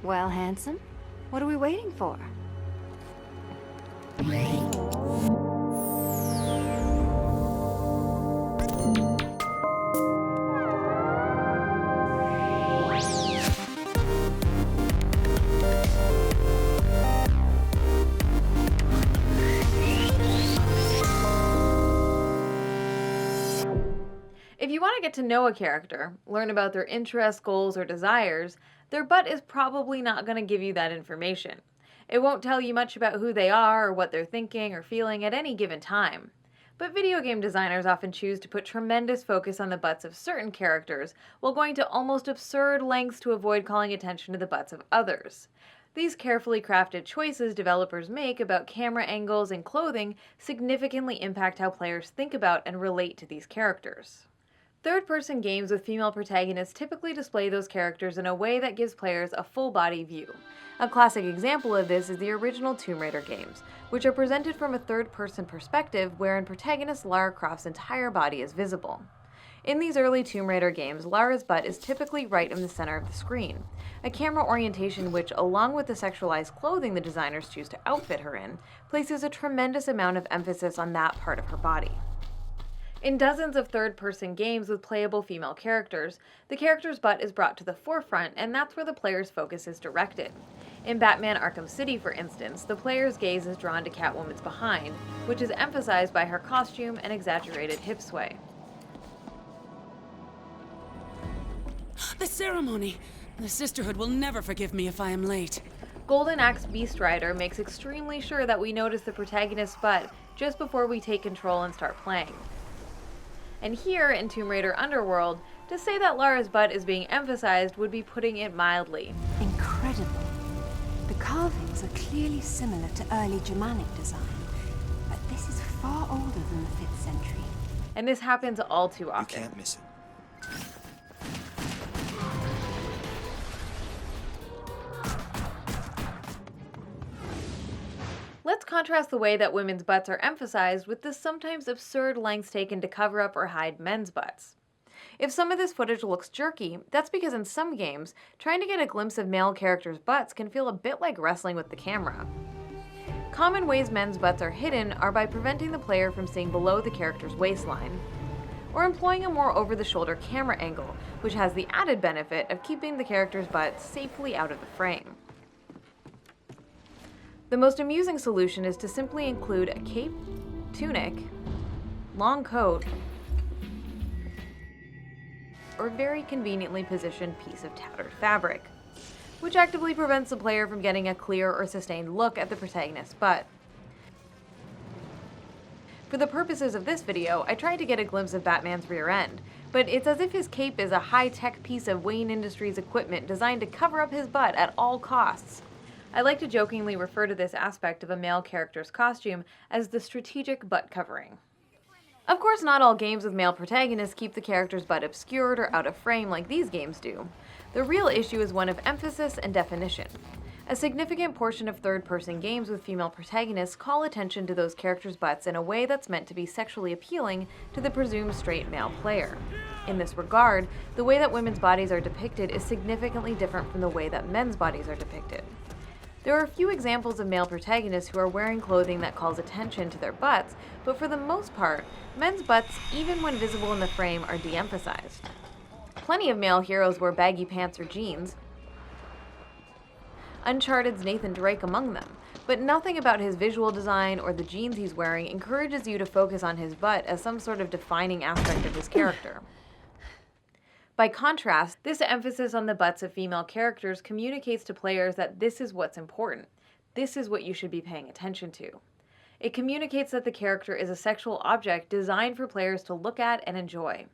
Well, handsome, what are we waiting for? If you want to get to know a character, learn about their interests, goals, or desires, their butt is probably not going to give you that information. It won't tell you much about who they are or what they're thinking or feeling at any given time. But video game designers often choose to put tremendous focus on the butts of certain characters while going to almost absurd lengths to avoid calling attention to the butts of others. These carefully crafted choices developers make about camera angles and clothing significantly impact how players think about and relate to these characters. Third-person games with female protagonists typically display those characters in a way that gives players a full-body view. A classic example of this is the original Tomb Raider games, which are presented from a third-person perspective wherein protagonist Lara Croft's entire body is visible. In these early Tomb Raider games, Lara's butt is typically right in the center of the screen, a camera orientation which, along with the sexualized clothing the designers choose to outfit her in, places a tremendous amount of emphasis on that part of her body. In dozens of third-person games with playable female characters, the character's butt is brought to the forefront, and that's where the player's focus is directed. In Batman Arkham City, for instance, the player's gaze is drawn to Catwoman's behind, which is emphasized by her costume and exaggerated hip sway. The ceremony! The Sisterhood will never forgive me if I am late. Golden Axe Beast Rider makes extremely sure that we notice the protagonist's butt just before we take control and start playing. And here, in Tomb Raider Underworld, to say that Lara's butt is being emphasized would be putting it mildly. Incredible. The carvings are clearly similar to early Germanic design, but this is far older than the 5th century. And this happens all too often. You can't miss it. Let's contrast the way that women's butts are emphasized with the sometimes absurd lengths taken to cover up or hide men's butts. If some of this footage looks jerky, that's because in some games, trying to get a glimpse of male characters' butts can feel a bit like wrestling with the camera. Common ways men's butts are hidden are by preventing the player from seeing below the character's waistline, or employing a more over-the-shoulder camera angle, which has the added benefit of keeping the character's butt safely out of the frame. The most amusing solution is to simply include a cape, tunic, long coat, or very conveniently positioned piece of tattered fabric, which actively prevents the player from getting a clear or sustained look at the protagonist's butt. For the purposes of this video, I tried to get a glimpse of Batman's rear end, but it's as if his cape is a high-tech piece of Wayne Industries equipment designed to cover up his butt at all costs. I like to jokingly refer to this aspect of a male character's costume as the strategic butt covering. Of course, not all games with male protagonists keep the character's butt obscured or out of frame like these games do. The real issue is one of emphasis and definition. A significant portion of third-person games with female protagonists call attention to those characters' butts in a way that's meant to be sexually appealing to the presumed straight male player. In this regard, the way that women's bodies are depicted is significantly different from the way that men's bodies are depicted. There are a few examples of male protagonists who are wearing clothing that calls attention to their butts, but for the most part, men's butts, even when visible in the frame, are de-emphasized. Plenty of male heroes wear baggy pants or jeans, Uncharted's Nathan Drake among them, but nothing about his visual design or the jeans he's wearing encourages you to focus on his butt as some sort of defining aspect of his character. By contrast, this emphasis on the butts of female characters communicates to players that this is what's important. This is what you should be paying attention to. It communicates that the character is a sexual object designed for players to look at and enjoy.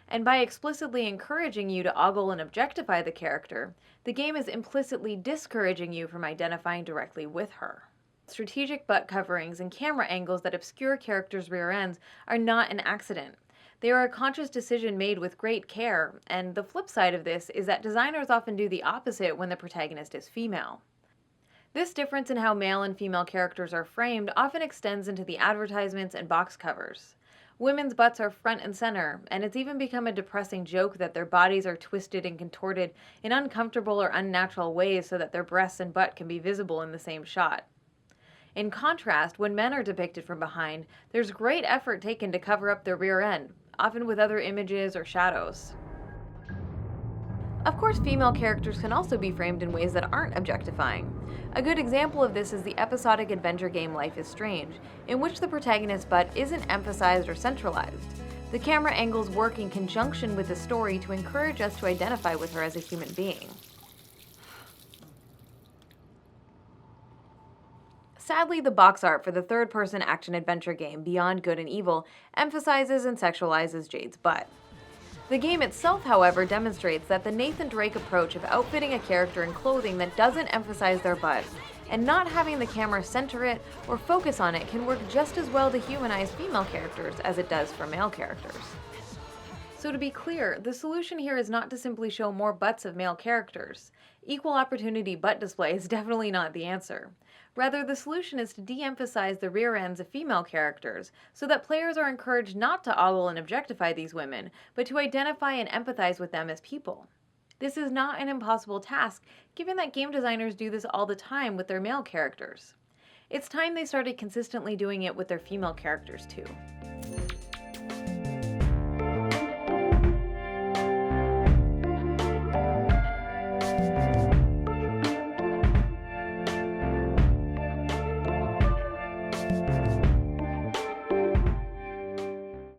And by explicitly encouraging you to ogle and objectify the character, the game is implicitly discouraging you from identifying directly with her. Strategic butt coverings and camera angles that obscure characters' rear ends are not an accident. They are a conscious decision made with great care, and the flip side of this is that designers often do the opposite when the protagonist is female. This difference in how male and female characters are framed often extends into the advertisements and box covers. Women's butts are front and center, and it's even become a depressing joke that their bodies are twisted and contorted in uncomfortable or unnatural ways so that their breasts and butt can be visible in the same shot. In contrast, when men are depicted from behind, there's great effort taken to cover up their rear end, often with other images or shadows. Of course, female characters can also be framed in ways that aren't objectifying. A good example of this is the episodic adventure game Life is Strange, in which the protagonist's butt isn't emphasized or centralized. The camera angles work in conjunction with the story to encourage us to identify with her as a human being. Sadly, the box art for the third-person action-adventure game Beyond Good and Evil emphasizes and sexualizes Jade's butt. The game itself, however, demonstrates that the Nathan Drake approach of outfitting a character in clothing that doesn't emphasize their butt, and not having the camera center it or focus on it, can work just as well to humanize female characters as it does for male characters. So to be clear, the solution here is not to simply show more butts of male characters. Equal opportunity butt display is definitely not the answer. Rather, the solution is to de-emphasize the rear ends of female characters so that players are encouraged not to ogle and objectify these women, but to identify and empathize with them as people. This is not an impossible task, given that game designers do this all the time with their male characters. It's time they started consistently doing it with their female characters too.